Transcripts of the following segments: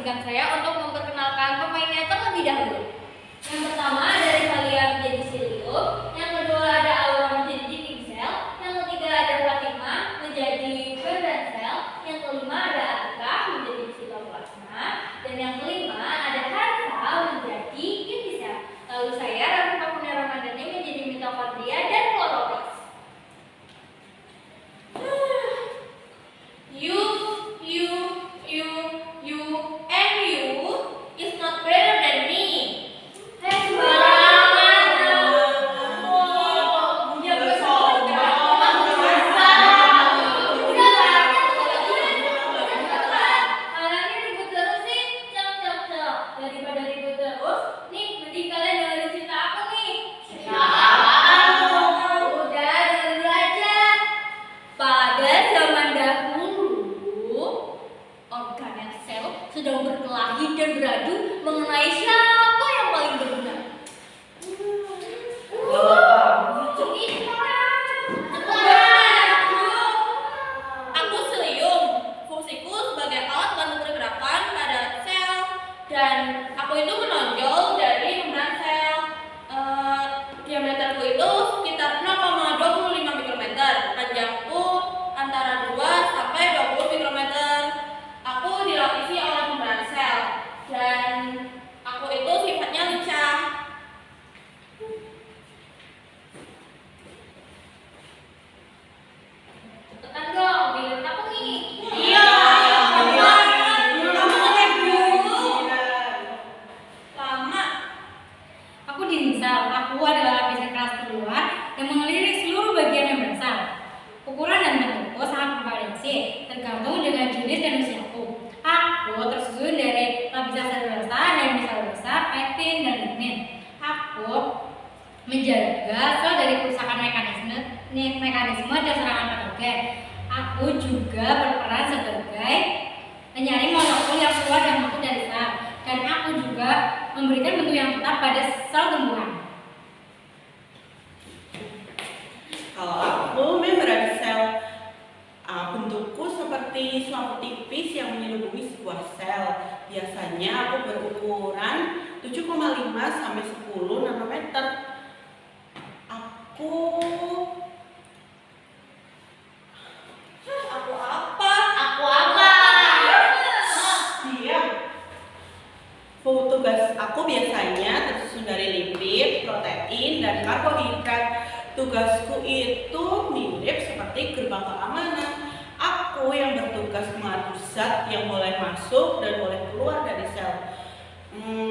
mengizinkan saya untuk memperkenalkan pemainnya terlebih dahulu. Yang pertama dari kalian menjadi Silio, yang kedua ada Aura menjadi Dinding Sel, yang ketiga ada Fatima menjadi Membrane Sel, yang kelima ada Atika menjadi Sitoplasma, dan yang kelima ada Hansa menjadi Inti Sel. Lalu saya Raffi Fakunia Ramadhani menjadi mitokondria dan kloroplas. You, and you is not better than me. Daripada ribut terus, nih mending kalian dengerin cerita aku nih. Udah dengerin aja. Pada zaman dahulu, organel sel sedang berkelahi dan beradu mengenai siapa yang paling berguna. Aku Cilium, fungsiku sebagai alat bantu pergerakan pada sel, dan aku itu menonjol dari membrane sel. Diameterku itu sekitar 0,25 mikrometer, panjangku antara 2 sampai 20 mikrometer. Aku dilapisi oleh membrane sel, dan aku itu sifatnya lincah. Cepetan dong, bilang aku nih. Iya. Aku dinding sel. Aku adalah lapisan keras keluar yang mengelilingi seluruh bagian membrane sel. Ukuran dan bentukku sangat bervariasi, tergantung dengan jenis dan usiaku. Aku tersusun dari lapisan selulosa, hemiselulosa, pektin, dan lignin. Aku menjaga sel dari kerusakan mekanisme dan serangan patogen. Aku juga berperan sebagai penyaring molekul yang keluar dan masuk dari sel. Dan aku juga memberikan bentuk yang tetap pada sel tumbuhan. Kalau aku membrane sel, bentukku seperti suatu tipis yang menyelubungi sebuah sel. Biasanya aku berukuran 7,5 sampai 10 nanometer. Aku apa? Diam. Tugas aku biasanya tersusun dari lipid, protein, dan karbohidrat. Tugasku itu mirip seperti gerbang keamanan. Aku yang bertugas mengatur zat yang boleh masuk dan boleh keluar dari sel.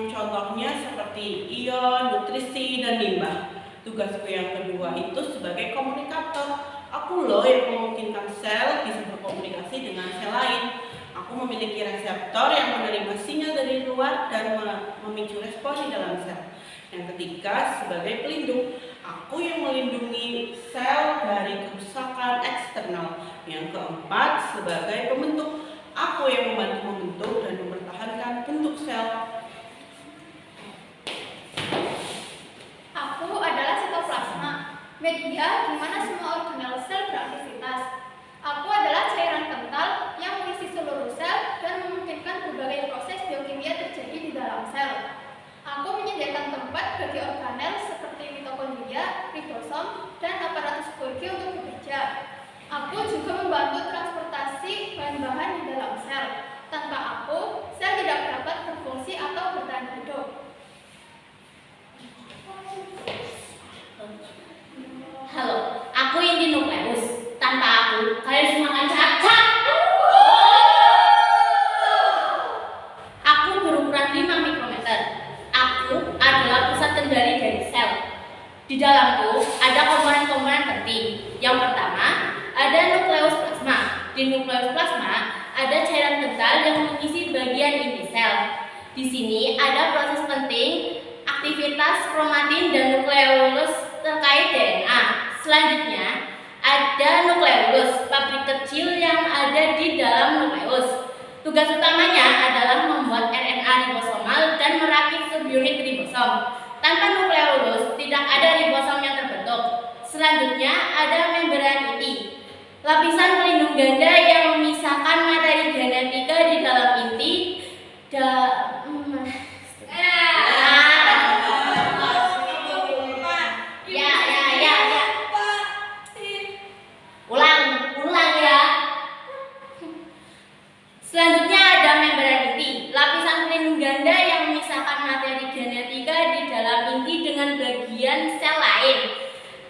Contohnya seperti ion, nutrisi, dan limbah. Tugasku yang kedua itu sebagai komunikator. Aku loh yang memungkinkan sel bisa berkomunikasi dengan sel lain. Aku memiliki reseptor yang menerima sinyal dari luar dan memicu respon di dalam sel. Yang ketiga, sebagai pelindung, aku yang melindungi sel dari kerusakan eksternal. Yang keempat, sebagai pembentuk, aku yang membantu membentuk dan mempertahankan bentuk sel. Aku adalah sitoplasma, media di mana semua organel sel beraktivitas. Aku adalah cairan kental yang mengisi seluruh sel dan memungkinkan berbagai proses biokimia terjadi di dalam sel. Aku menyediakan tempat bagi organel seperti mitokondria, ribosom, dan aparatus Golgi untuk bekerja. Aku juga membantu transportasi bahan-bahan di dalam sel. Tanpa aku, sel tidak dapat berfungsi atau bertahan hidup. Halo, aku inti nukleus. Tanpa aku, kalian semua akan cacat. Aku berukuran 5 mikrometer. Aku adalah pusat kendali dari sel. Di dalamku ada komponen-komponen penting. Yang pertama, ada nukleus plasma. Di nukleus plasma ada cairan kental yang mengisi bagian inti sel. Di sini ada proses penting, aktivitas kromatin dan nukleolus terkait DNA. Selanjutnya, ada nukleolus, pabrik kecil yang ada di dalam nukleus. Tugas utamanya adalah membuat RNA ribosomal dan merakit subunit ribosom. Tanpa nukleolus, tidak ada ribosom yang terbentuk. Selanjutnya, ada membran inti, lapisan pelindung ganda yang memisahkan materi genetika di dalam inti dan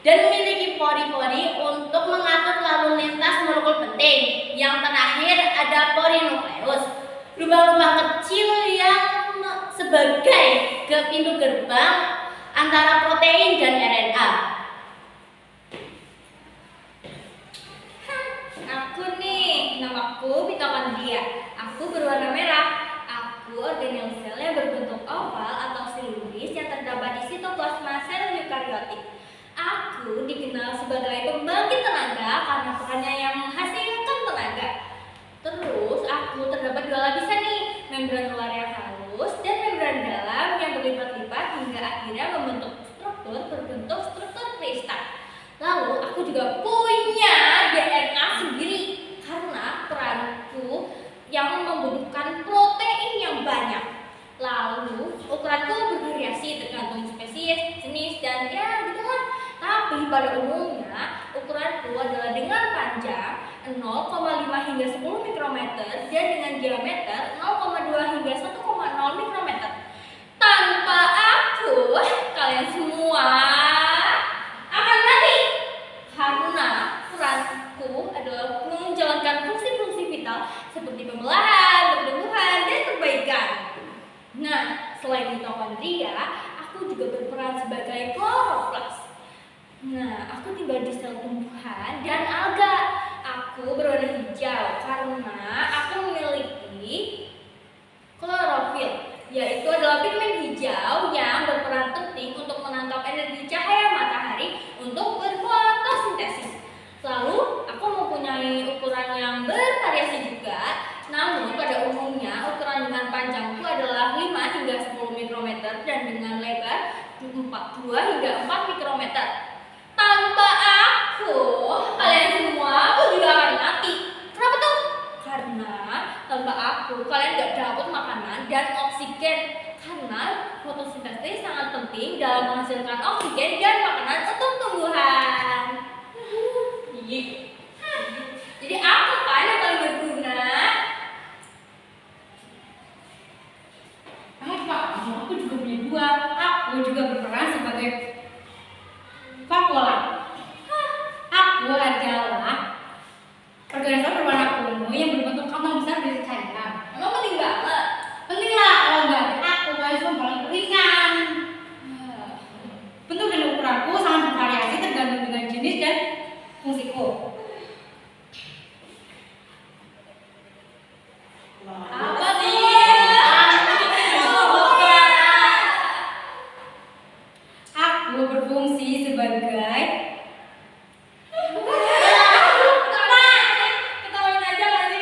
dan memiliki pori-pori untuk mengatur lalu lintas molekul penting. Yang terakhir ada porinukleus, lubang-lubang kecil yang sebagai pintu gerbang antara protein dan RNA. Aku nih, namaku mitokondria. Aku berwarna merah. Aku organel sel yang berbentuk oval atau silinderis yang terdapat di sitoplasma sel eukariotik. Aku dikenal sebagai pembangkit tenaga karena perannya yang menghasilkan tenaga. Terus aku terdapat dua lapisan nih, membran luar yang halus dan membran dalam yang berlipat-lipat hingga akhirnya membentuk struktur berbentuk struktur kristal. Lalu aku juga punya DNA sendiri karena peranku yang membutuhkan protein yang banyak. Lalu ukuranku bervariasi tergantung spesies, jenis, dan ya gitulah. Tapi pada umumnya ukuranku adalah dengan panjang 0,5 hingga 10 mikrometer dan dengan diameter 0,2 hingga 1,0 mikrometer. Tanpa aku, kalian semua akan mati karena peranku adalah menjalankan fungsi-fungsi vital seperti pembelahan, pertumbuhan, dan perbaikan. Nah, selain mitokondria, aku juga berperan sebagai kloroplas. Nah, aku tinggal di sel tumbuhan dan alga. Aku berwarna hijau karena aku memiliki klorofil, yaitu adalah pigmen hijau yang berperan penting untuk menangkap energi cahaya matahari untuk berfotosintesis. Lalu, aku mempunyai ukuran yang bervariasi juga. Namun, pada umumnya ukuran dengan panjangku adalah 5 hingga 10 mikrometer dan dengan lebar 2 hingga 4 mikrometer. Tanpa aku, kalian semua aku juga akan mati. Kenapa tuh? Karena tanpa aku, kalian gak dapat makanan dan oksigen. Karena fotosintesis sangat penting dalam menghasilkan oksigen dan makanan untuk tumbuhan. Jadi aku kan yang paling berguna. Aku juga punya dua. Aku juga berperan sebagai vakuola. Aku adalah organisme berwarna ungu yang berbentuk kantong besar dari cairan. Emang penting banget. Penting lah, kalau enggak aku guys paling ringan. Bentuk dan ukuranku sangat bervariasi tergantung dengan jenis dan fungsiku. Apa sih? Aku berfungsi sebagai Ketawain aja gak sih?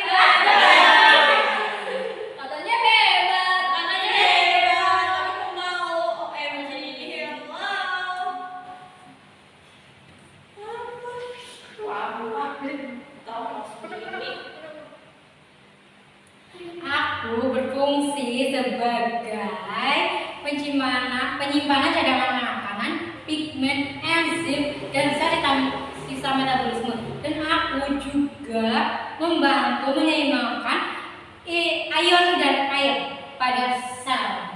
Katanya hebat, tapi aku mau OMG, hello. Aku berfungsi sebagai penyimpanan cadangan makanan, pigmen, enzim, dan sisa metabolisme. Dan aku juga membantu menyeimbangkan ion dan air pada sel.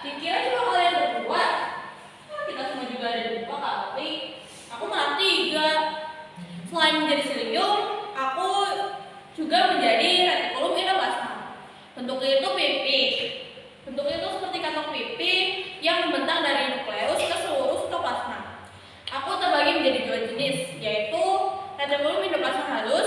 Dikira cuma kalian berdua. Kita semua juga ada dua kali. Aku malah 3. Selain menjadi silium, aku juga menjadi retikulum endoplasma. Bentuknya itu pipi. Bentuknya itu seperti kantong pipi yang membentang dari nukleus ke seluruh sitoplasma. Aku terbagi menjadi 2 jenis, yaitu retikulum endoplasma halus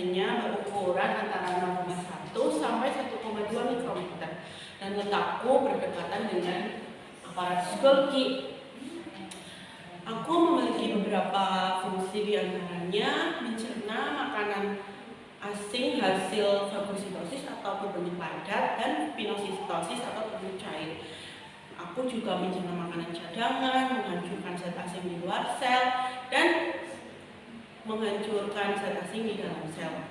biasanya berukuran antara 0,1 sampai 1,2 mikrometer dan letakku berdekatan dengan aparatus Golgi. Aku memiliki beberapa fungsi, di antaranya mencerna makanan asing hasil fagositosis atau berbentuk padat dan pinositosis atau berbentuk cair. Aku juga mencerna makanan cadangan, menghancurkan zat asing di luar sel, dan menghancurkan zat asing di dalam sel.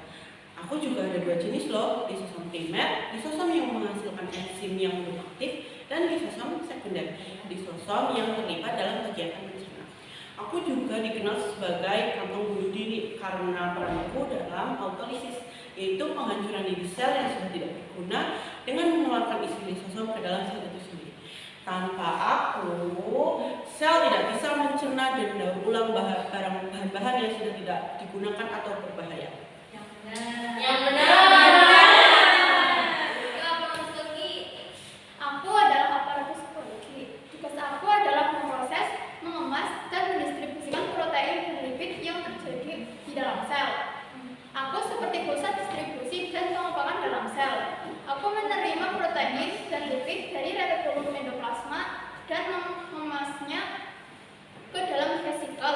Aku juga ada 2 jenis loh, lisosom primer, lisosom yang menghasilkan enzim yang produktif, dan lisosom sekunder, lisosom yang terlibat dalam kegiatan mencerna. Aku juga dikenal sebagai kantong bunuh diri karena peranku dalam autolisis, yaitu penghancuran diri sel yang sudah tidak berguna dengan mengeluarkan isi lisosom ke dalam sel itu sendiri. Tanpa aku, sel tidak bisa mencerna dan mendaur ulang bahan-bahan yang sudah tidak digunakan atau berbahaya. Yang benar. Aku adalah aparatus Golgi. Tugas aku adalah memproses, mengemas, dan mendistribusikan protein dan lipid yang terjadi di dalam sel. Aku seperti pusat distribusi dan pengembangan dalam sel. Aku menerima protein dan lipid dari retikulum endoplasma dan mengemasnya ke dalam vesikel,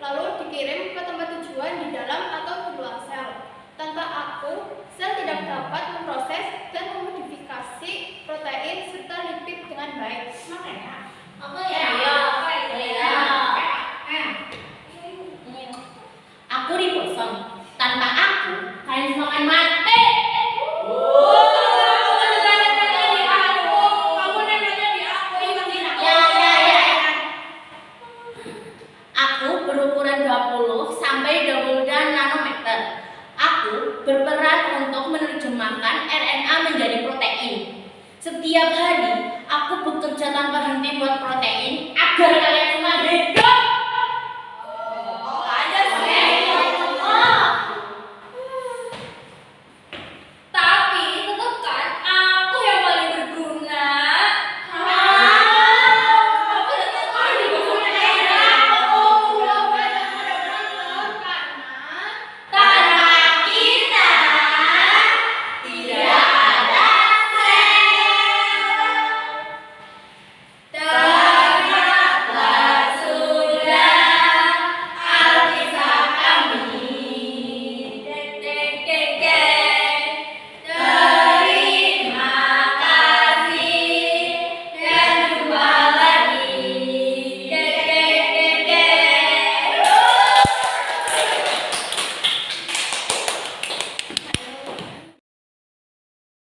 lalu dikirim ke tempat tujuan di dalam atau di luar sel. Tanpa aku, sel tidak dapat memproses dan memodifikasi protein serta lipid dengan baik. Makanya, Aku ribosom. Tanpa aku, kalian semua akan mati. Aku berukuran 20 sampai 22 nanometer. Aku berperan untuk menerjemahkan RNA menjadi protein. Setiap hari, aku bekerja tanpa henti buat protein agar kalian semua hidup.